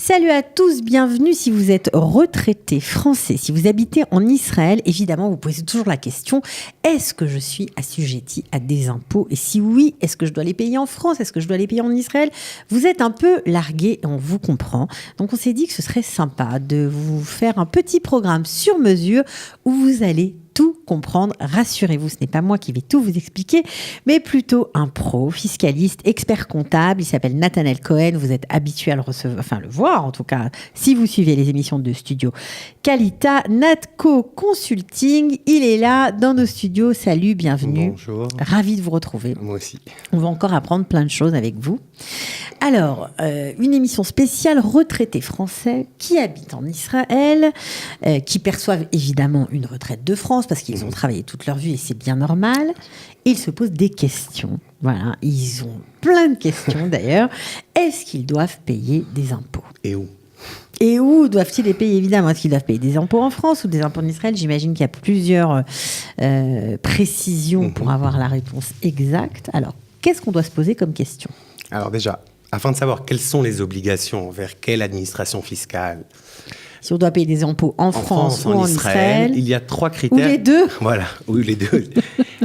Salut à tous, bienvenue si vous êtes retraité français, si vous habitez en Israël, évidemment vous posez toujours la question, est-ce que je suis assujetti à des impôts? Et si oui, est-ce que je dois les payer en France? Est-ce que je dois les payer en Israël? Vous êtes un peu largué et on vous comprend. Donc on s'est dit que ce serait sympa de vous faire un petit programme sur mesure où vous allez tout comprendre. Rassurez-vous, ce n'est pas moi qui vais tout vous expliquer, mais plutôt un pro, fiscaliste, expert comptable. Il s'appelle Nathanaël Cohen. Vous êtes habitué à le voir en tout cas, si vous suivez les émissions de Studio Qualita. Natco Consulting, il est là dans nos studios. Salut, bienvenue. Bonjour. Ravi de vous retrouver. Moi aussi. On va encore apprendre plein de choses avec vous. Alors, une émission spéciale retraités français qui habitent en Israël, qui perçoivent évidemment une retraite de France parce qu'ils ont travaillé toute leur vie et c'est bien normal. Ils se posent des questions. Voilà, ils ont plein de questions d'ailleurs. Est-ce qu'ils doivent payer des impôts? Et où? Et où doivent-ils les payer, évidemment? Est-ce qu'ils doivent payer des impôts en France ou des impôts en Israël? J'imagine qu'il y a plusieurs précisions pour avoir la réponse exacte. Alors, qu'est-ce qu'on doit se poser comme question? Alors déjà, afin de savoir quelles sont les obligations envers quelle administration fiscale, si on doit payer des impôts en France ou en Israël, il y a trois critères. Ou les deux. Voilà, ou les deux.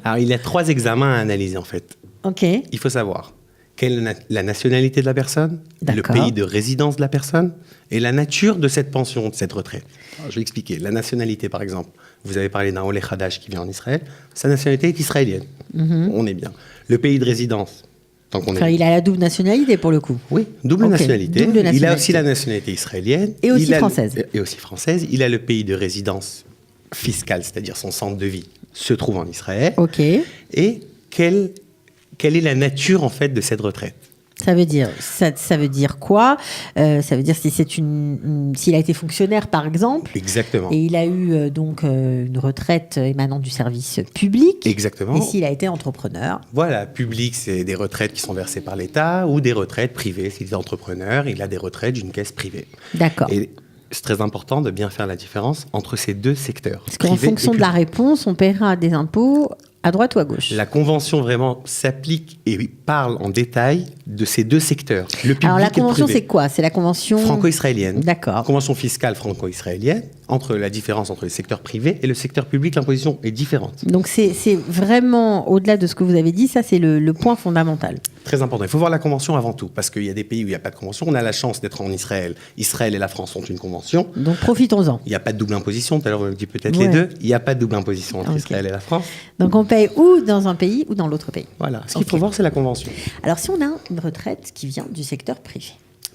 Alors, il y a trois examens à analyser en fait. Ok. Il faut savoir quelle est la nationalité de la personne, le pays de résidence de la personne et la nature de cette pension, de cette retraite. Alors, je vais expliquer. La nationalité, par exemple, vous avez parlé d'un Olé Hadash qui vient en Israël, sa nationalité est israélienne. On est bien. Le pays de résidence. Il a la double nationalité pour le coup. Oui, double nationalité. Double nationalité. Il a aussi la nationalité israélienne. Et aussi française. Et aussi française. Il a le pays de résidence fiscale, c'est-à-dire son centre de vie, se trouve en Israël. Ok. Et quelle est la nature en fait de cette retraite? Ça veut dire quoi? Ça veut dire si s'il a été fonctionnaire, par exemple. Exactement. Et il a eu une retraite émanant du service public. Exactement. Et s'il a été entrepreneur. Voilà, public, c'est des retraites qui sont versées par l'État ou des retraites privées. S'il est entrepreneur, il a des retraites d'une caisse privée. D'accord. Et c'est très important de bien faire la différence entre ces deux secteurs. Parce qu'en fonction de la réponse, on paiera des impôts à droite ou à gauche. La convention vraiment s'applique et parle en détail de ces deux secteurs. Le public. Alors la convention, et le privé. c'est quoi? C'est la convention franco-israélienne. D'accord. Convention fiscale franco-israélienne. La différence entre le secteur privé et le secteur public, l'imposition est différente. Donc c'est vraiment, au-delà de ce que vous avez dit, ça c'est le point fondamental. Très important. Il faut voir la convention avant tout, parce qu'il y a des pays où il n'y a pas de convention. On a la chance d'être en Israël. Israël et la France ont une convention. Donc profitons-en. Il n'y a pas de double imposition. Tout à l'heure, on dit peut-être les deux. Il n'y a pas de double imposition entre Israël et la France. Donc on paye ou dans un pays ou dans l'autre pays. Voilà. Ce qu'il faut voir, c'est la convention. Alors si on a une retraite qui vient du secteur privé.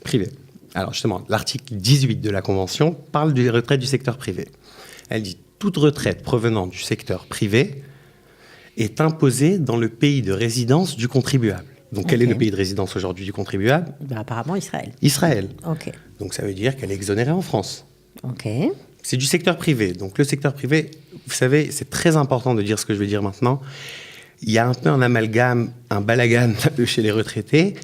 Privé. Alors justement, l'article 18 de la Convention parle des retraites du secteur privé. Elle dit « Toute retraite provenant du secteur privé est imposée dans le pays de résidence du contribuable ». Donc quel est le pays de résidence aujourd'hui du contribuable? Apparemment Israël. Israël. Ok. Donc ça veut dire qu'elle est exonérée en France. Ok. C'est du secteur privé. Donc le secteur privé, vous savez, c'est très important de dire ce que je vais dire maintenant. Il y a un peu un amalgame, un balagan chez les retraités.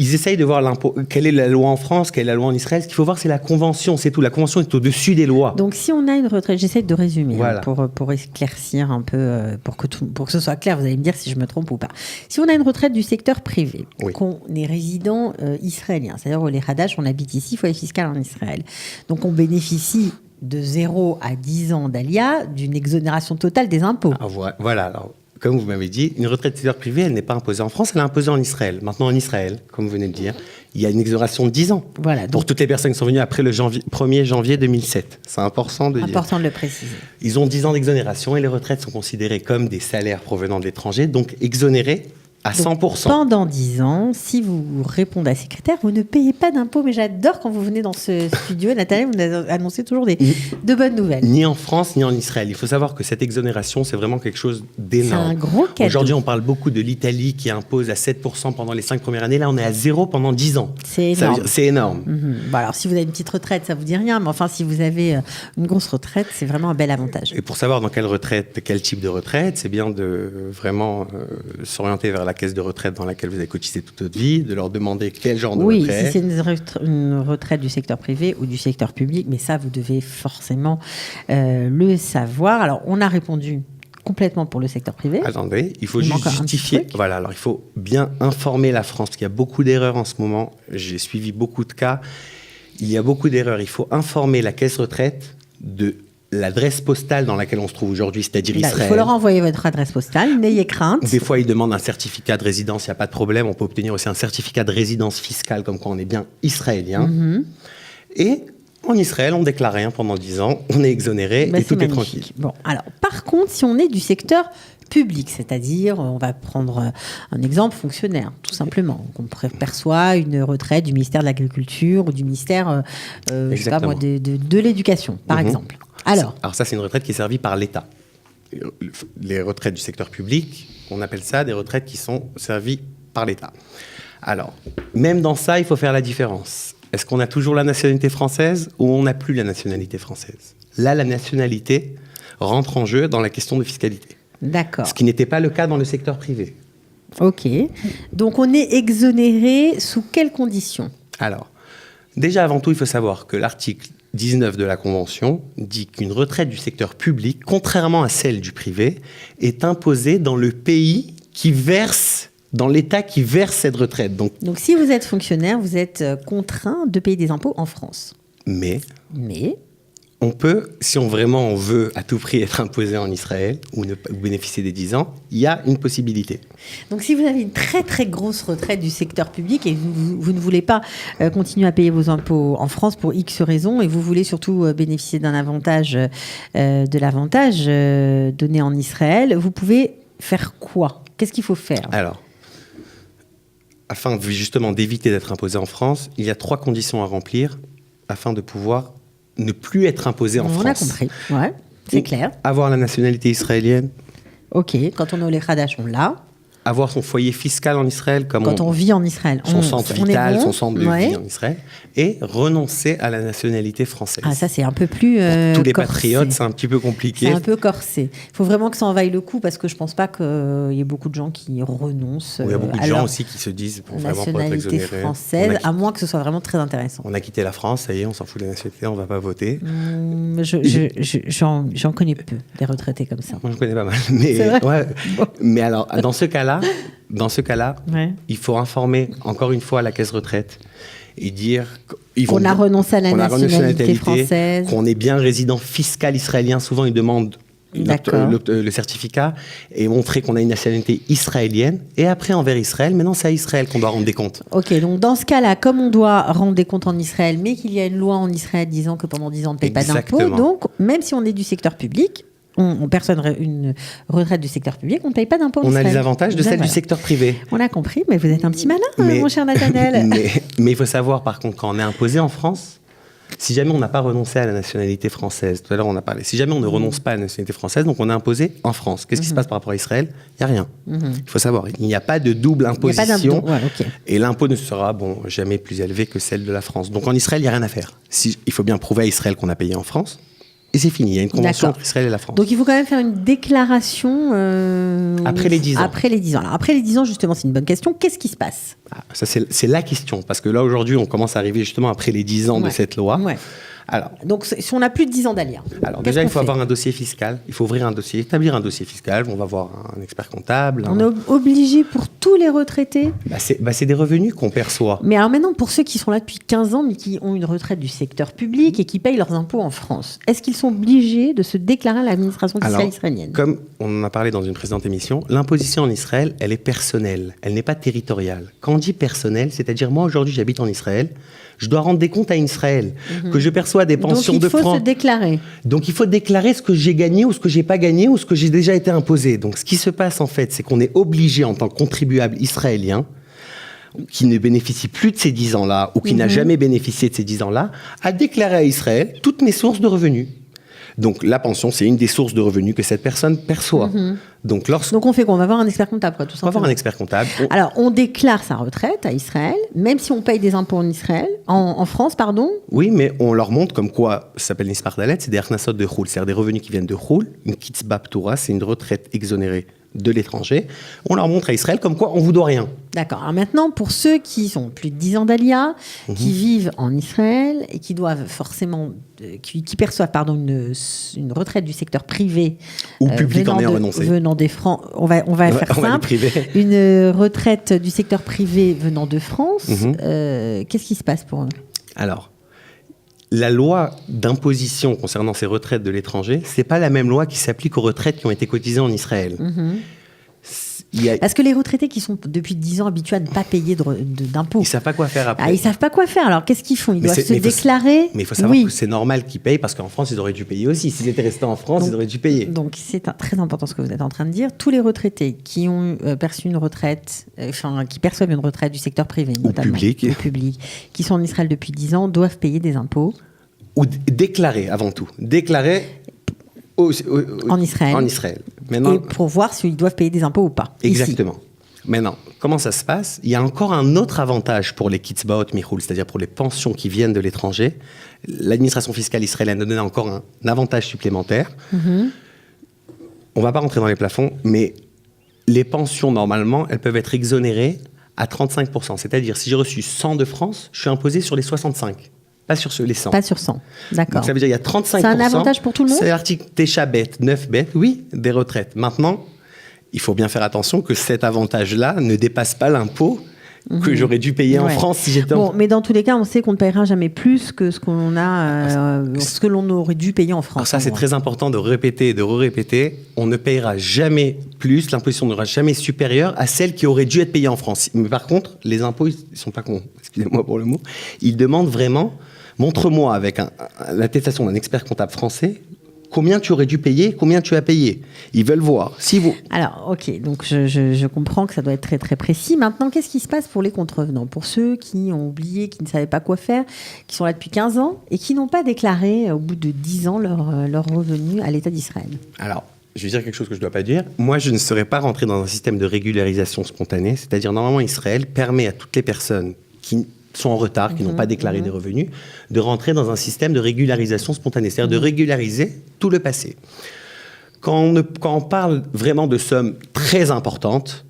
Ils essayent de voir l'impôt. Quelle est la loi en France, quelle est la loi en Israël? Ce qu'il faut voir, c'est la convention, c'est tout. La convention est au-dessus des lois. Donc, si on a une retraite, j'essaie de résumer voilà. Pour éclaircir un peu, pour que ce soit clair, vous allez me dire si je me trompe ou pas. Si on a une retraite du secteur privé, qu'on est résident israélien, c'est-à-dire au Hadash, on habite ici, foyer fiscal en Israël. Donc, on bénéficie de 0 à 10 ans d'ALIA d'une exonération totale des impôts. Ah, voilà, alors... Comme vous m'avez dit, une retraite du secteur privé, elle n'est pas imposée en France, elle est imposée en Israël. Maintenant, en Israël, comme vous venez de dire, il y a une exonération de 10 ans. Voilà, donc, pour toutes les personnes qui sont venues après le 1er janvier 2007. C'est important de dire. Important de le préciser. Ils ont 10 ans d'exonération et les retraites sont considérées comme des salaires provenant de l'étranger, donc exonérées à 100%. Pendant 10 ans, si vous répondez à ces critères, vous ne payez pas d'impôts. Mais j'adore quand vous venez dans ce studio, Nathalie, vous nous annoncez toujours de bonnes nouvelles. Ni en France, ni en Israël. Il faut savoir que cette exonération, c'est vraiment quelque chose d'énorme. C'est un gros cadeau. Aujourd'hui, on parle beaucoup de l'Italie qui impose à 7% pendant les 5 premières années. Là, on est à 0 pendant 10 ans. C'est énorme. C'est énorme. Bon, alors, si vous avez une petite retraite, ça ne vous dit rien. Mais enfin, si vous avez une grosse retraite, c'est vraiment un bel avantage. Et pour savoir dans quel type de retraite, c'est bien de vraiment s'orienter vers la caisse de retraite dans laquelle vous avez cotisé toute votre vie, de leur demander quel genre de retraite. Oui, si c'est une retraite du secteur privé ou du secteur public, mais ça, vous devez forcément le savoir. Alors, on a répondu complètement pour le secteur privé. Attendez, il faut juste justifier. Voilà, alors il faut bien informer la France, parce qu'il y a beaucoup d'erreurs en ce moment. J'ai suivi beaucoup de cas. il y a beaucoup d'erreurs. Il faut informer la caisse retraite de l'adresse postale dans laquelle on se trouve aujourd'hui, c'est-à-dire Israël. Il faut leur envoyer votre adresse postale, n'ayez crainte. Des fois, ils demandent un certificat de résidence, il n'y a pas de problème. On peut obtenir aussi un certificat de résidence fiscale, comme quoi on est bien israélien. Et en Israël, on ne déclare rien pendant 10 ans, on est exonéré et tout est tranquille. Bon, alors, par contre, si on est du secteur public, c'est-à-dire, on va prendre un exemple fonctionnaire, tout simplement. On perçoit une retraite du ministère de l'Agriculture ou du ministère je sais pas moi, de l'Éducation, par exemple. Alors ça, c'est une retraite qui est servie par l'État. Les retraites du secteur public, on appelle ça des retraites qui sont servies par l'État. Alors, même dans ça, il faut faire la différence. Est-ce qu'on a toujours la nationalité française ou on n'a plus la nationalité française? Là, la nationalité rentre en jeu dans la question de fiscalité. D'accord. Ce qui n'était pas le cas dans le secteur privé. Ok. Donc, on est exonéré sous quelles conditions? Alors, déjà, avant tout, il faut savoir que l'article 19 de la Convention dit qu'une retraite du secteur public, contrairement à celle du privé, est imposée dans le pays qui verse, dans l'État qui verse cette retraite. Donc si vous êtes fonctionnaire, vous êtes contraint de payer des impôts en France. Mais on peut, si on veut à tout prix être imposé en Israël ou bénéficier des 10 ans, il y a une possibilité. Donc si vous avez une très très grosse retraite du secteur public et vous ne voulez pas continuer à payer vos impôts en France pour X raisons et vous voulez surtout bénéficier d'un avantage, de l'avantage donné en Israël, vous pouvez faire quoi? Qu'est-ce qu'il faut faire? Alors, afin justement d'éviter d'être imposé en France, il y a 3 conditions à remplir afin de pouvoir ne plus être imposé en France. On a compris, ouais, c'est clair. Avoir la nationalité israélienne. Ok, quand on est au Lechadash, on l'a. Avoir son foyer fiscal en Israël, comme quand on vit en Israël, son centre vital, son centre de vie en Israël, et renoncer à la nationalité française. Ah, ça c'est un peu plus pour tous les corsé. patriotes, c'est un petit peu compliqué. C'est un peu corsé. Il faut vraiment que ça en vaille le coup parce que je pense pas qu'il y ait beaucoup de gens qui renoncent. Il y a beaucoup de gens aussi qui se disent vraiment pour être exonérés. Nationalité française, à moins que ce soit vraiment très intéressant. On a quitté la France, ça y est, on s'en fout de la nationalité, on va pas voter. J'en connais peu des retraités comme ça. Moi, je connais pas mal. Mais alors, dans ce cas-là, il faut informer encore une fois la caisse retraite et dire qu'on a renoncé à la nationalité française, qu'on est bien résident fiscal israélien. Souvent, ils demandent le certificat et montrer qu'on a une nationalité israélienne. Et après, envers Israël, maintenant, c'est à Israël qu'on doit rendre des comptes. Ok, donc dans ce cas-là, comme on doit rendre des comptes en Israël, mais qu'il y a une loi en Israël disant que pendant 10 ans, on ne paye pas d'impôts, donc même si on est du secteur public, on perçoit une retraite du secteur public, on ne paye pas d'impôts. On a les avantages de celle du secteur privé. On a compris, mais vous êtes un petit malin, mon cher Nathanaël. mais il faut savoir, par contre, quand on est imposé en France, si jamais on n'a pas renoncé à la nationalité française, tout à l'heure on a parlé, si jamais on ne renonce pas à la nationalité française, donc on est imposé en France. Qu'est-ce qui se passe par rapport à Israël? Il n'y a rien. Il faut savoir, il n'y a pas de double imposition. Et l'impôt ne sera jamais plus élevé que celle de la France. Donc en Israël, il n'y a rien à faire. Il faut bien prouver à Israël qu'on a payé en France. Et c'est fini, il y a une convention entre Israël et la France. Donc il faut quand même faire une déclaration... après les 10 ans. Après les 10 ans. Alors après les 10 ans, justement, c'est une bonne question. Qu'est-ce qui se passe? Ça, c'est la question. Parce que là, aujourd'hui, on commence à arriver justement après les 10 ans de cette loi. Ouais. Alors, donc, si on n'a plus de 10 ans d'Alia. Alors, déjà, il faut avoir un dossier fiscal. Il faut ouvrir un dossier, établir un dossier fiscal. On va voir un expert comptable. On est obligé pour tous les retraités? C'est des revenus qu'on perçoit. Mais alors maintenant, pour ceux qui sont là depuis 15 ans, mais qui ont une retraite du secteur public et qui payent leurs impôts en France, est-ce qu'ils sont obligés de se déclarer à l'administration fiscale israélienne? Comme on en a parlé dans une précédente émission, l'imposition en Israël, elle est personnelle. Elle n'est pas territoriale. Quand on dit personnelle, c'est-à-dire moi, aujourd'hui, j'habite en Israël, je dois rendre des comptes à Israël, que je perçois des pensions de francs. Donc il faut se déclarer. Donc il faut déclarer ce que j'ai gagné ou ce que j'ai pas gagné ou ce que j'ai déjà été imposé. Donc ce qui se passe en fait, c'est qu'on est obligé en tant que contribuable israélien qui ne bénéficie plus de ces 10 ans-là ou qui n'a jamais bénéficié de ces 10 ans-là, à déclarer à Israël toutes mes sources de revenus. Donc la pension, c'est une des sources de revenus que cette personne perçoit. Donc on fait quoi? On va voir un expert comptable, quoi, tout simplement. On va voir un expert comptable. Alors, on déclare sa retraite à Israël, même si on paye des impôts en Israël, en France, pardon. Oui, mais on leur montre comme quoi, ça s'appelle Nispar Dalet, c'est des Ernasot de Choul, c'est-à-dire des revenus qui viennent de Choul. Une Kitzba Ptoura, c'est une retraite exonérée de l'étranger. On leur montre à Israël comme quoi on vous doit rien. D'accord. Alors maintenant, pour ceux qui ont plus de 10 ans d'Alia, qui vivent en Israël et qui doivent forcément, qui perçoivent une retraite du secteur privé ou public en ayant renoncé, venant des francs, on va faire simple. Une retraite du secteur privé venant de France, qu'est-ce qui se passe pour eux? Alors, la loi d'imposition concernant ces retraites de l'étranger, c'est pas la même loi qui s'applique aux retraites qui ont été cotisées en Israël. Parce que les retraités qui sont depuis 10 ans habitués à ne pas payer d'impôts. Ils savent pas quoi faire après. Ils savent pas quoi faire. Alors qu'est-ce qu'ils font? Ils doivent se déclarer. Mais il faut savoir que c'est normal qu'ils payent parce qu'en France, ils auraient dû payer aussi. S'ils étaient restés en France, ils auraient dû payer. Donc c'est très important ce que vous êtes en train de dire. Tous les retraités qui ont perçu une retraite, qui perçoivent une retraite du secteur privé, notamment, ou public, qui sont en Israël depuis 10 ans, doivent payer des impôts. Ou déclarer avant tout. Déclarer en Israël. En Israël. Maintenant, et pour voir s'ils doivent payer des impôts ou pas. Exactement. Ici. Maintenant, comment ça se passe? Il y a encore un autre avantage pour les kitzbaot michoul, c'est-à-dire pour les pensions qui viennent de l'étranger. L'administration fiscale israélienne a donné encore un avantage supplémentaire. On ne va pas rentrer dans les plafonds, mais les pensions, normalement, elles peuvent être exonérées à 35%. C'est-à-dire, si j'ai reçu 100 de France, je suis imposé sur les 65. Pas sur les 100. Pas sur 100, d'accord. Donc ça veut dire qu'il y a 35%. C'est un avantage pour tout le monde? C'est l'article Téchabet, 9bet, oui, des retraites. Maintenant, il faut bien faire attention que cet avantage-là ne dépasse pas l'impôt que j'aurais dû payer en France si j'étais mais dans tous les cas, on sait qu'on ne paiera jamais plus que ce qu'on a, ce que l'on aurait dû payer en France. Alors ça, c'est très important de répéter et de répéter. On ne payera jamais plus, l'imposition ne sera jamais supérieure à celle qui aurait dû être payée en France. Mais par contre, les impôts, ils ne sont pas cons, excusez-moi pour le mot. Ils demandent vraiment, montre-moi avec l'attestation d'un expert comptable français, combien tu aurais dû payer, combien tu as payé. Ils veulent voir. Alors, ok, donc je comprends que ça doit être très très précis. Maintenant, qu'est-ce qui se passe pour les contrevenants? Pour ceux qui ont oublié, qui ne savaient pas quoi faire, qui sont là depuis 15 ans et qui n'ont pas déclaré au bout de 10 ans leur revenu à l'État d'Israël? Alors, je vais dire quelque chose que je ne dois pas dire. Moi, je ne serais pas rentré dans un système de régularisation spontanée. C'est-à-dire, normalement, Israël permet à toutes les personnes qui sont en retard, qui n'ont pas déclaré des revenus, de rentrer dans un système de régularisation spontanée, c'est-à-dire de régulariser tout le passé. Quand on parle vraiment de sommes très importantes,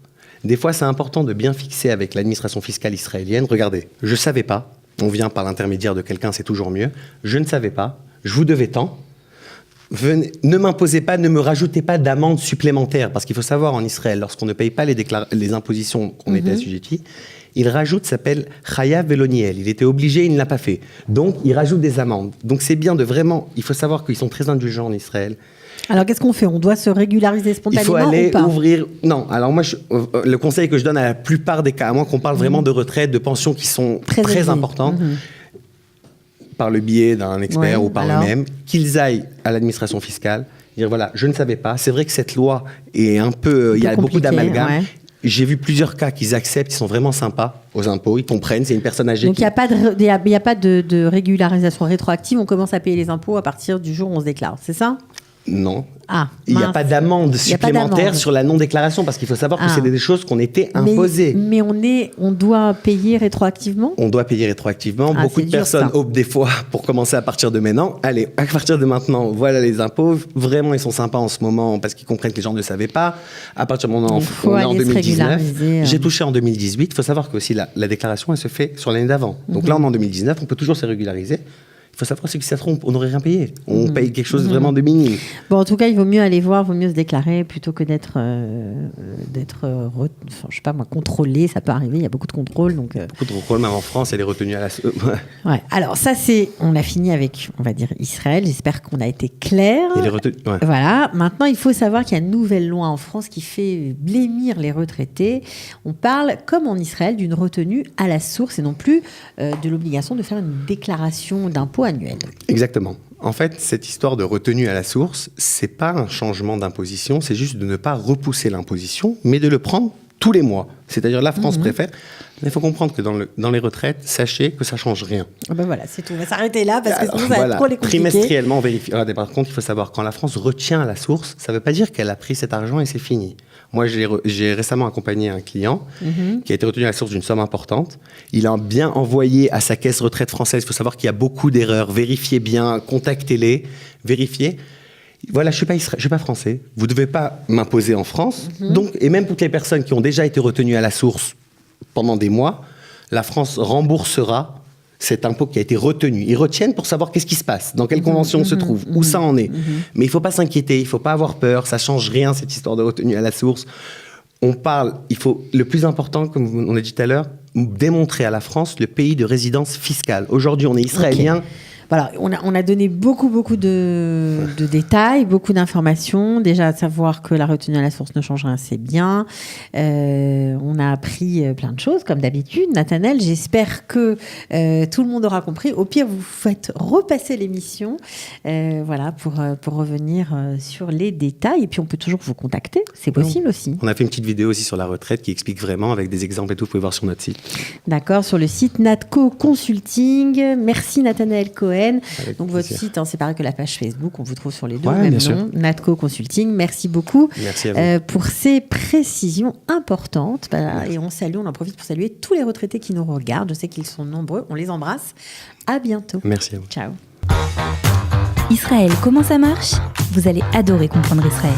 des fois c'est important de bien fixer avec l'administration fiscale israélienne. Regardez, je ne savais pas, on vient par l'intermédiaire de quelqu'un, c'est toujours mieux, je ne savais pas, je vous devais tant, ne m'imposez pas, ne me rajoutez pas d'amende supplémentaire, parce qu'il faut savoir en Israël, lorsqu'on ne paye pas les impositions qu'on était assujettis, il rajoute, s'appelle Chayav Veloniel. Il était obligé, il ne l'a pas fait. Donc, il rajoute des amendes. Donc, c'est bien de vraiment... Il faut savoir qu'ils sont très indulgents en Israël. Alors, qu'est-ce qu'on fait? On doit se régulariser spontanément ou pas? Il faut aller ouvrir... Non, alors moi, le conseil que je donne à la plupart des cas, à moins qu'on parle vraiment de retraite, de pensions qui sont très importantes, par le biais d'un expert ou par eux-mêmes, qu'ils aillent à l'administration fiscale, dire voilà, je ne savais pas. C'est vrai que cette loi est un peu... Il y a beaucoup d'amalgame. Ouais. J'ai vu plusieurs cas qu'ils acceptent, ils sont vraiment sympas aux impôts, ils comprennent, c'est une personne âgée. Donc il n'y a pas de régularisation rétroactive, on commence à payer les impôts à partir du jour où on se déclare, c'est ça? Non. Il n'y a pas d'amende supplémentaire sur la non-déclaration, parce qu'il faut savoir que c'est des choses qu'on était imposées. Mais on doit payer rétroactivement? On doit payer rétroactivement. Beaucoup de personnes optent des fois pour commencer à partir de maintenant. Allez, à partir de maintenant, voilà les impôts. Vraiment, ils sont sympas en ce moment parce qu'ils comprennent que les gens ne savaient pas. À partir de maintenant, on est en 2019. J'ai touché en 2018. Il faut savoir que aussi la déclaration, elle se fait sur l'année d'avant. Donc là, on est en 2019, on peut toujours se régulariser. Il faut savoir que si ça se trompe, on n'aurait rien payé. On paye quelque chose vraiment de minime. Bon, en tout cas, il vaut mieux aller voir, il vaut mieux se déclarer plutôt que d'être je sais pas moi, contrôlé. Ça peut arriver, il y a beaucoup de contrôles. Donc, beaucoup de contrôles, même en France, elle est retenue à la... Ouais. Alors ça, on a fini avec, on va dire, Israël. J'espère qu'on a été clair. Voilà. Maintenant, il faut savoir qu'il y a une nouvelle loi en France qui fait blêmir les retraités. On parle, comme en Israël, d'une retenue à la source et non plus de l'obligation de faire une déclaration d'impôt annuel. Exactement. En fait, cette histoire de retenue à la source, c'est pas un changement d'imposition, c'est juste de ne pas repousser l'imposition, mais de le prendre tous les mois. C'est-à-dire la France préfère. Mais il faut comprendre que dans les retraites, sachez que ça change rien. Ben voilà, c'est tout. On va s'arrêter là parce que sinon ça va être trop les compliqués. Trimestriellement, on vérifie. Par contre, il faut savoir, quand la France retient à la source, ça ne veut pas dire qu'elle a pris cet argent et c'est fini. Moi, j'ai récemment accompagné un client qui a été retenu à la source d'une somme importante. Il a bien envoyé à sa caisse retraite française. Il faut savoir qu'il y a beaucoup d'erreurs. Vérifiez bien, contactez-les, vérifiez. Voilà, je ne suis pas français. Vous ne devez pas m'imposer en France. Donc, et même toutes les personnes qui ont déjà été retenues à la source pendant des mois, la France remboursera cet impôt qui a été retenu. Ils retiennent pour savoir qu'est-ce qui se passe, dans quelle convention on se trouve, où ça en est. Mais il ne faut pas s'inquiéter, il ne faut pas avoir peur, ça ne change rien cette histoire de retenue à la source. Le plus important, comme on a dit tout à l'heure, démontrer à la France le pays de résidence fiscale. Aujourd'hui, on est israélien. Voilà, on a donné beaucoup de détails, beaucoup d'informations. Déjà, à savoir que la retenue à la source ne change rien, c'est bien. On a appris plein de choses, comme d'habitude. Nathanaël, j'espère que tout le monde aura compris. Au pire, vous faites repasser l'émission voilà, pour revenir sur les détails. Et puis, on peut toujours vous contacter. C'est possible aussi. On a fait une petite vidéo aussi sur la retraite qui explique vraiment avec des exemples et tout. Vous pouvez voir sur notre site. D'accord, sur le site Natco Consulting. Merci Nathanaël Cohen. Donc votre site, c'est pareil que la page Facebook, on vous trouve sur les deux, même nom, Natco Consulting. Merci beaucoup. Merci à vous. Pour ces précisions importantes. Et on en profite pour saluer tous les retraités qui nous regardent. Je sais qu'ils sont nombreux. On les embrasse. À bientôt. Merci à vous. Ciao. Israël, comment ça marche ? Vous allez adorer comprendre Israël.